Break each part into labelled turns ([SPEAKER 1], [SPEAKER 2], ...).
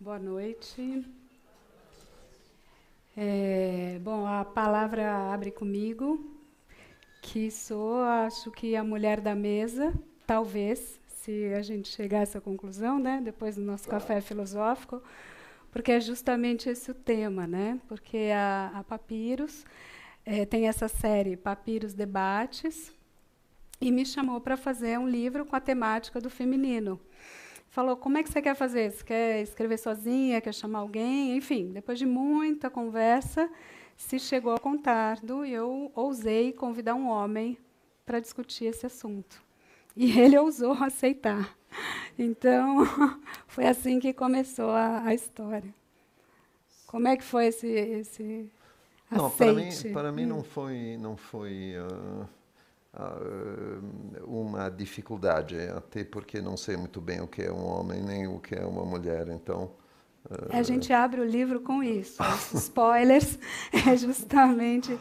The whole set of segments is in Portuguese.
[SPEAKER 1] Boa noite. Bom, a palavra abre comigo, que sou, acho que a mulher da mesa, talvez, se a gente chegar a essa conclusão, né, depois do nosso café filosófico, porque é justamente esse o tema, né? Porque a Papiros tem essa série Papiros Debates e me chamou para fazer um livro com a temática do feminino. Falou, como é que você quer fazer? Você quer escrever sozinha, quer chamar alguém? Enfim, depois de muita conversa, se chegou ao Contardo e eu ousei convidar um homem para discutir esse assunto. E ele ousou aceitar. Então, foi assim que começou a história. Como é que foi esse
[SPEAKER 2] Não,
[SPEAKER 1] aceite?
[SPEAKER 2] para mim não foi uma dificuldade, até porque não sei muito bem o que é um homem nem o que é uma mulher, então.
[SPEAKER 1] A gente abre o livro com isso. Os spoilers é justamente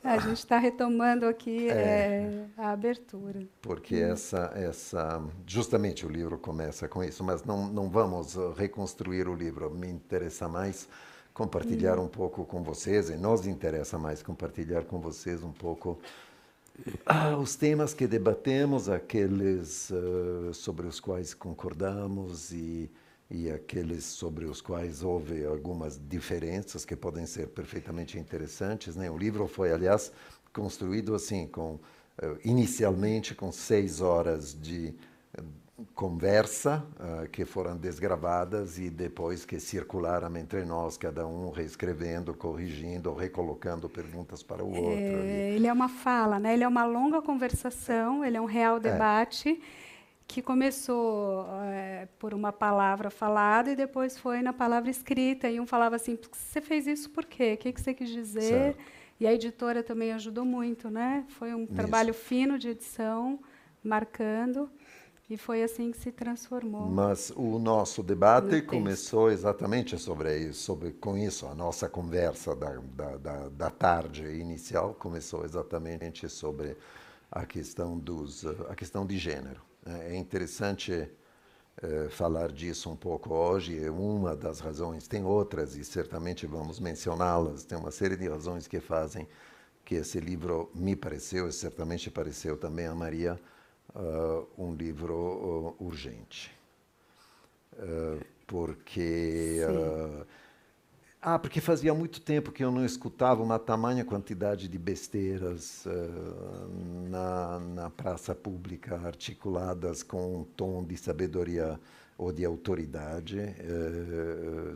[SPEAKER 1] a gente está retomando aqui a abertura.
[SPEAKER 2] Porque justamente o livro começa com isso, mas não vamos reconstruir o livro. Me interessa mais compartilhar um pouco com vocês, e nos interessa mais compartilhar com vocês um pouco os temas que debatemos, aqueles sobre os quais concordamos e aqueles sobre os quais houve algumas diferenças que podem ser perfeitamente interessantes, né? O livro foi, aliás, construído assim, inicialmente com 6 horas de conversa que foram desgravadas e depois que circularam entre nós, cada um reescrevendo, corrigindo, recolocando perguntas para o outro.
[SPEAKER 1] Ele é uma fala, né? Ele é uma longa conversação, ele é um real debate que começou por uma palavra falada e depois foi na palavra escrita. E um falava assim, você fez isso por quê? O que você quis dizer?
[SPEAKER 2] Certo.
[SPEAKER 1] E a editora também ajudou muito, né? Foi um trabalho fino de edição, marcando, e foi assim que se transformou.
[SPEAKER 2] Mas o nosso debate começou exatamente com isso. A nossa conversa da tarde inicial começou exatamente sobre a questão a questão de gênero. É interessante falar disso um pouco hoje. É uma das razões. Tem outras e certamente vamos mencioná-las. Tem uma série de razões que fazem que esse livro me pareceu e certamente pareceu também a Maria um livro urgente. Porque fazia muito tempo que eu não escutava uma tamanha quantidade de besteiras na praça pública, articuladas com um tom de sabedoria ou de autoridade,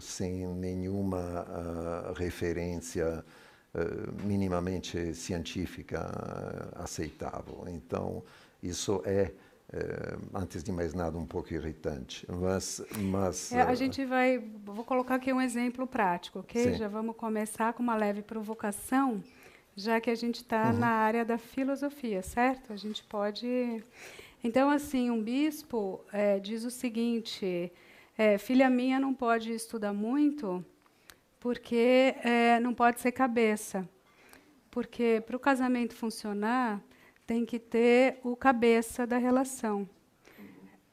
[SPEAKER 2] sem nenhuma referência minimamente científica aceitável. Então, isso antes de mais nada, um pouco irritante.
[SPEAKER 1] A gente vou colocar aqui um exemplo prático, ok?
[SPEAKER 2] Sim.
[SPEAKER 1] Já vamos começar com uma leve provocação, já que a gente está na área da filosofia, certo? A gente pode... Então, assim, um bispo diz o seguinte, filha minha não pode estudar muito porque não pode ser cabeça, porque para o casamento funcionar tem que ter o cabeça da relação.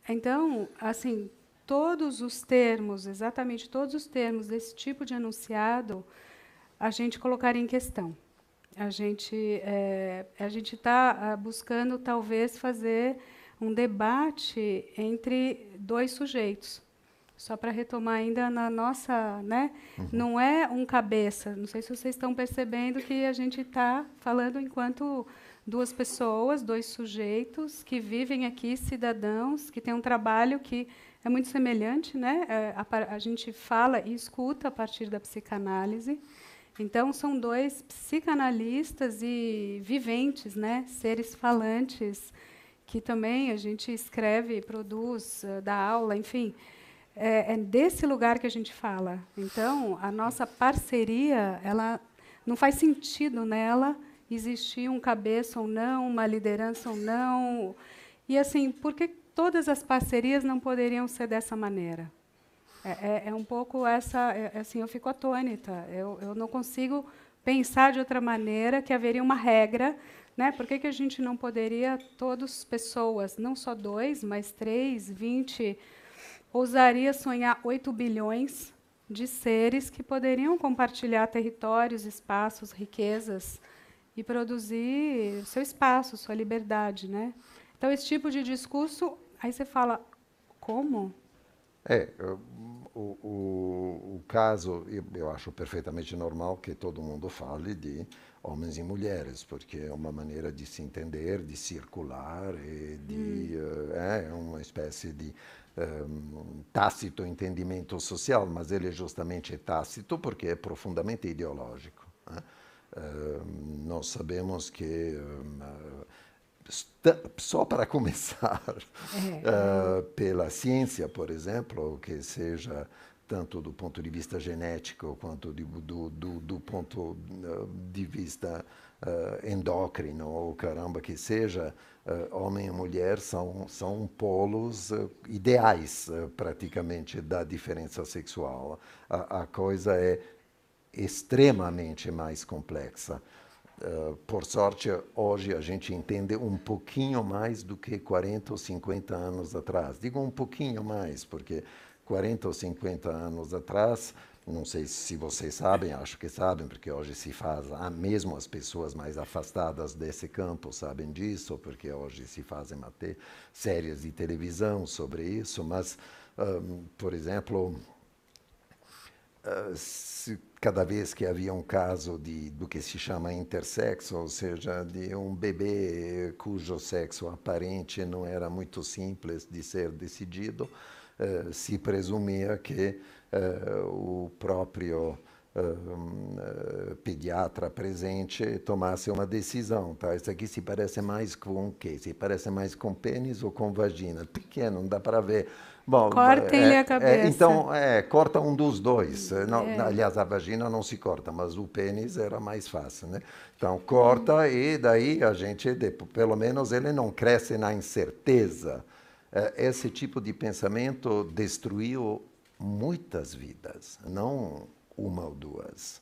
[SPEAKER 1] Então, assim, todos os termos, exatamente todos os termos desse tipo de enunciado, a gente colocaria em questão. A gente está buscando, talvez, fazer um debate entre dois sujeitos. Só para retomar ainda na nossa... Né? Não é um cabeça. Não sei se vocês estão percebendo que a gente está falando enquanto duas pessoas, dois sujeitos que vivem aqui, cidadãos, que têm um trabalho que é muito semelhante, né? A gente fala e escuta a partir da psicanálise. Então, são dois psicanalistas e viventes, né? Seres falantes, que também a gente escreve, produz, dá aula, enfim. É desse lugar que a gente fala. Então, a nossa parceria, ela não faz sentido nela existir um cabeça ou não, uma liderança ou não. E, assim, por que todas as parcerias não poderiam ser dessa maneira? É um pouco essa... assim, eu fico atônita. Eu não consigo pensar de outra maneira que haveria uma regra. Né? Por que a gente não poderia, todas pessoas, não só 2, mas 3, 20... ousaria sonhar 8 bilhões de seres que poderiam compartilhar territórios, espaços, riquezas e produzir seu espaço, sua liberdade, né? Então, esse tipo de discurso, aí você fala, como?
[SPEAKER 2] O caso, eu acho perfeitamente normal que todo mundo fale de homens e mulheres, porque é uma maneira de se entender, de circular, e é uma espécie de tácito entendimento social, mas ele justamente é tácito porque é profundamente ideológico, né? Nós sabemos que só para começar, pela ciência, por exemplo, que seja tanto do ponto de vista genético quanto do ponto de vista endócrino, ou caramba que seja, homem e mulher são polos ideais, praticamente, da diferença sexual. A coisa é extremamente mais complexa. Por sorte, hoje a gente entende um pouquinho mais do que 40 ou 50 anos atrás. Digo um pouquinho mais, porque 40 ou 50 anos atrás, não sei se vocês sabem, acho que sabem, porque hoje se faz, mesmo as pessoas mais afastadas desse campo sabem disso, porque hoje se fazem até séries de televisão sobre isso, mas, por exemplo, cada vez que havia um caso do que se chama intersexo, ou seja, de um bebê cujo sexo aparente não era muito simples de ser decidido, se presumia que o próprio pediatra presente tomasse uma decisão. Tá? Isso aqui se parece mais com o quê? Se parece mais com pênis ou com vagina? Pequeno, não dá para ver. Bom,
[SPEAKER 1] cortem-lhe a cabeça.
[SPEAKER 2] Então, corta um dos dois. Não, aliás, a vagina não se corta, mas o pênis era mais fácil, né? Então, corta e daí a gente, pelo menos, ele não cresce na incerteza. Esse tipo de pensamento destruiu muitas vidas, não uma ou duas.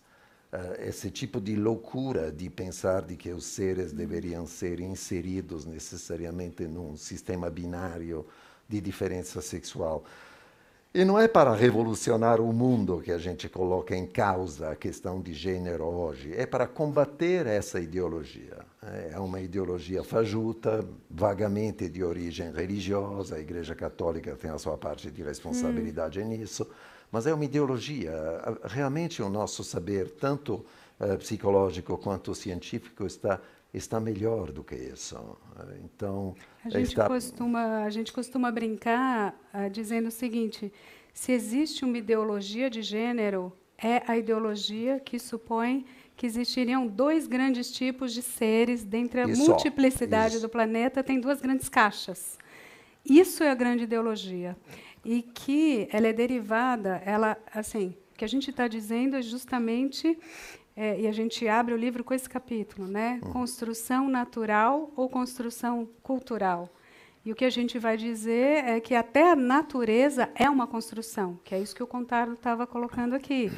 [SPEAKER 2] Esse tipo de loucura de pensar de que os seres deveriam ser inseridos necessariamente num sistema binário de diferença sexual. E não é para revolucionar o mundo que a gente coloca em causa a questão de gênero hoje, é para combater essa ideologia. É uma ideologia fajuta, vagamente de origem religiosa, a Igreja Católica tem a sua parte de responsabilidade nisso, mas é uma ideologia. Realmente o nosso saber, tanto psicológico quanto científico, está melhor do que isso. Então,
[SPEAKER 1] a gente costuma brincar dizendo o seguinte: se existe uma ideologia de gênero, é a ideologia que supõe que existiriam 2 grandes tipos de seres, dentre a multiplicidade do planeta, tem 2 grandes caixas. Isso é a grande ideologia. E que ela é derivada, assim, o que a gente está dizendo é justamente... e a gente abre o livro com esse capítulo, né? Construção natural ou construção cultural. E o que a gente vai dizer é que até a natureza é uma construção, que é isso que o Contardo estava colocando aqui.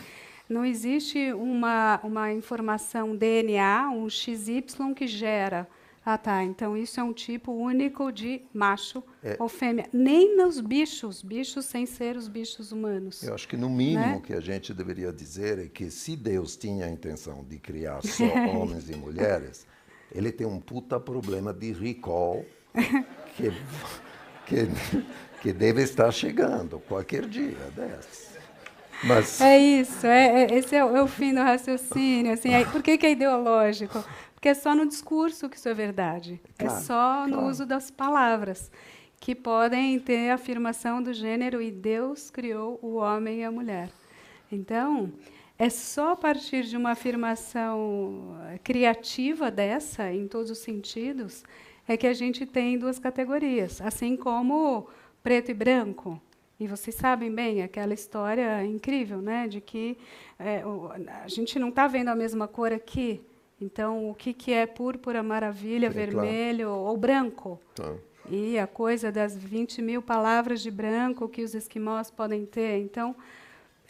[SPEAKER 1] Não existe uma informação DNA, um XY que gera. Ah, tá, então isso é um tipo único de macho ou fêmea. Nem nos bichos sem ser os bichos humanos.
[SPEAKER 2] Eu acho que no mínimo que a gente deveria dizer é que se Deus tinha a intenção de criar só homens e mulheres, ele tem um puta problema de recall que deve estar chegando qualquer dia desse. Mas...
[SPEAKER 1] É isso, esse é o fim do raciocínio. Assim, por que é ideológico? Porque é só no discurso que isso é verdade.
[SPEAKER 2] Claro,
[SPEAKER 1] é só no uso das palavras que podem ter a afirmação do gênero, e Deus criou o homem e a mulher. Então, é só a partir de uma afirmação criativa dessa, em todos os sentidos, é que a gente tem 2 categorias, assim como preto e branco. E vocês sabem bem aquela história incrível, né, de que a gente não está vendo a mesma cor aqui. Então, o que é púrpura, maravilha, vermelho ou branco?
[SPEAKER 2] Tá.
[SPEAKER 1] E a coisa das 20.000 palavras de branco que os esquimós podem ter. Então,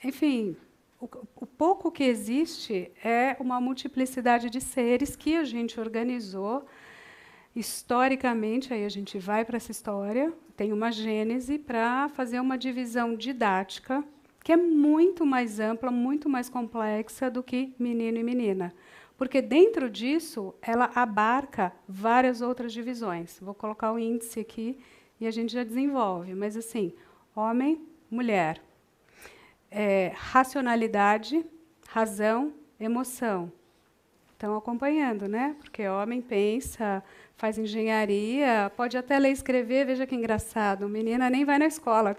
[SPEAKER 1] enfim, o pouco que existe é uma multiplicidade de seres que a gente organizou historicamente. Aí a gente vai para essa história. tem uma gênese para fazer uma divisão didática que é muito mais ampla, muito mais complexa do que menino e menina. Porque dentro disso, ela abarca várias outras divisões. Vou colocar o índice aqui e a gente já desenvolve. Mas, assim, homem, mulher. Racionalidade, razão, emoção. Estão acompanhando, né? Porque homem pensa, faz engenharia, pode até ler e escrever, veja que engraçado. Menina nem vai na escola.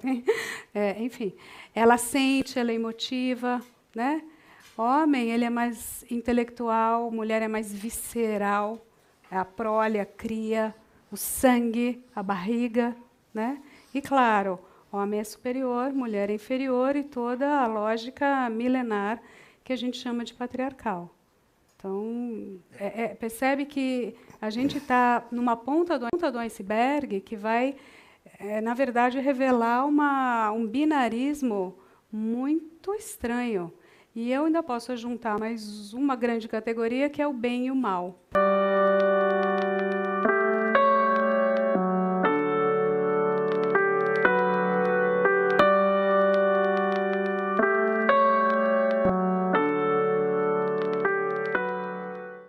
[SPEAKER 1] Enfim, ela sente, ela é emotiva, né? Homem, ele é mais intelectual, mulher é mais visceral, é a prole, a cria, o sangue, a barriga, né? E claro, homem é superior, mulher é inferior e toda a lógica milenar que a gente chama de patriarcal. Então, percebe que a gente está numa ponta do iceberg que vai, na verdade, revelar um binarismo muito estranho. E eu ainda posso juntar mais uma grande categoria, que é o bem e o mal.